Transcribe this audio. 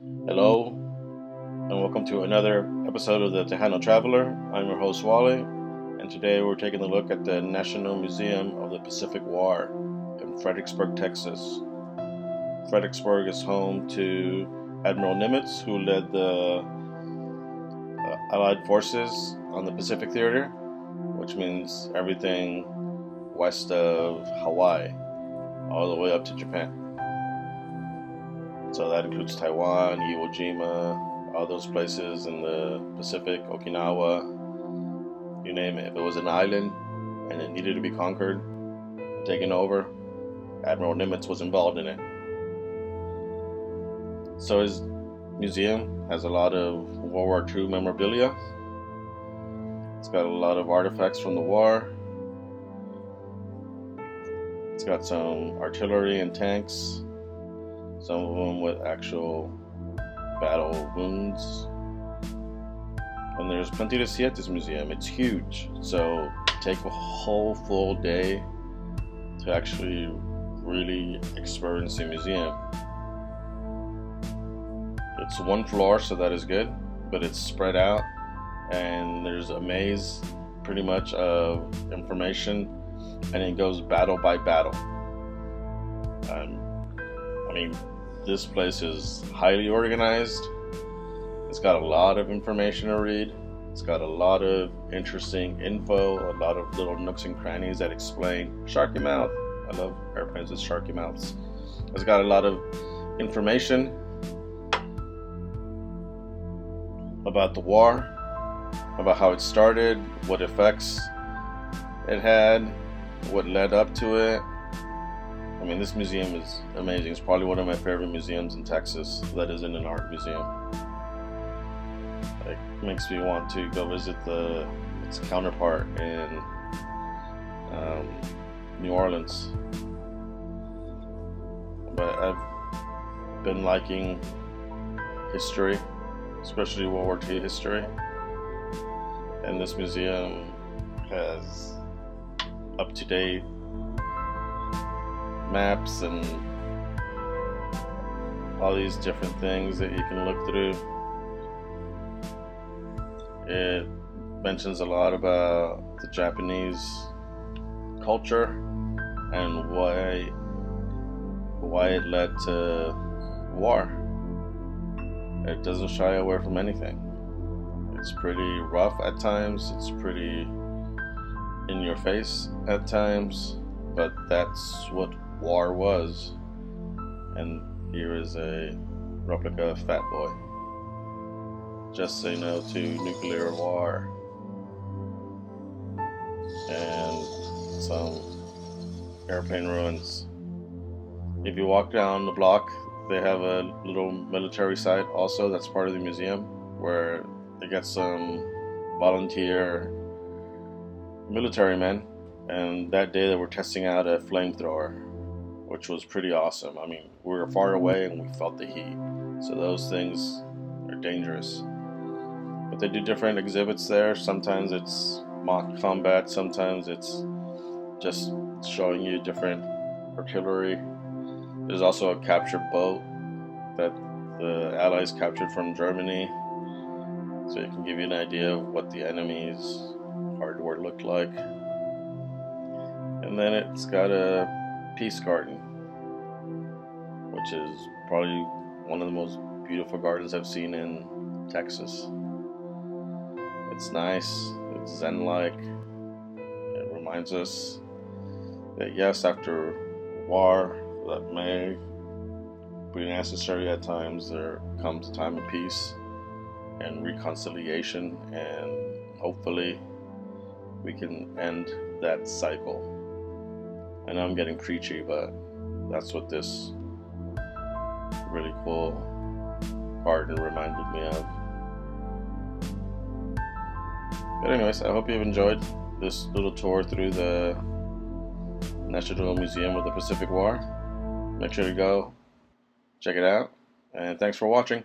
Hello, and welcome to another episode of the Tejano Traveler. I'm your host, Wally, and today we're taking a look at the National Museum of the Pacific War in Fredericksburg, Texas. Fredericksburg is home to Admiral Nimitz, who led the Allied forces on the Pacific Theater, which means everything west of Hawaii, all the way up to Japan. So that includes Taiwan, Iwo Jima, all those places in the Pacific, Okinawa, you name it. If it was an island and it needed to be conquered, taken over, Admiral Nimitz was involved in it. So his museum has a lot of World War II memorabilia. It's got a lot of artifacts from the war. It's got some artillery and tanks, some of them with actual battle wounds. And there's plenty to see at this museum. It's huge, so take a whole full day to actually really experience the museum. It's one floor, so that is good, but it's spread out, and there's a maze pretty much of information, and it goes battle by battle. I mean, this place is highly organized. It's got a lot of information to read. It's got a lot of interesting info, a lot of little nooks and crannies that explain Sharky Mouth. I love airplanes with Sharky Mouths. It's got a lot of information about the war, about how it started, what effects it had, what led up to it. I mean, this museum is amazing. It's probably one of my favorite museums in Texas that isn't an art museum. It makes me want to go visit its counterpart in New Orleans. But I've been liking history, especially World War II history, and this museum has up-to-date maps and all these different things that you can look through. It mentions a lot about the Japanese culture and why it led to war. It doesn't shy away from anything. It's pretty rough at times, it's pretty in your face at times, but that's what war was. And here is a replica of Fat Boy. Just say no to nuclear war. And some airplane ruins. If you walk down the block, they have a little military site also that's part of the museum, where they get some volunteer military men, and that day they were testing out a flamethrower, which was pretty awesome. I mean, we were far away and we felt the heat, so those things are dangerous. But they do different exhibits there. Sometimes it's mock combat, sometimes it's just showing you different artillery. There's also a captured boat that the Allies captured from Germany, so it can give you an idea of what the enemy's hardware looked like. And then it's got a peace garden, which is probably one of the most beautiful gardens I've seen in Texas. It's nice, it's zen-like. It reminds us that yes, after war that may be necessary at times, there comes a time of peace and reconciliation, and hopefully we can end that cycle. I know I'm getting preachy, but that's what this really cool garden reminded me of. But anyways, I hope you've enjoyed this little tour through the National Museum of the Pacific War. Make sure to go check it out, and thanks for watching.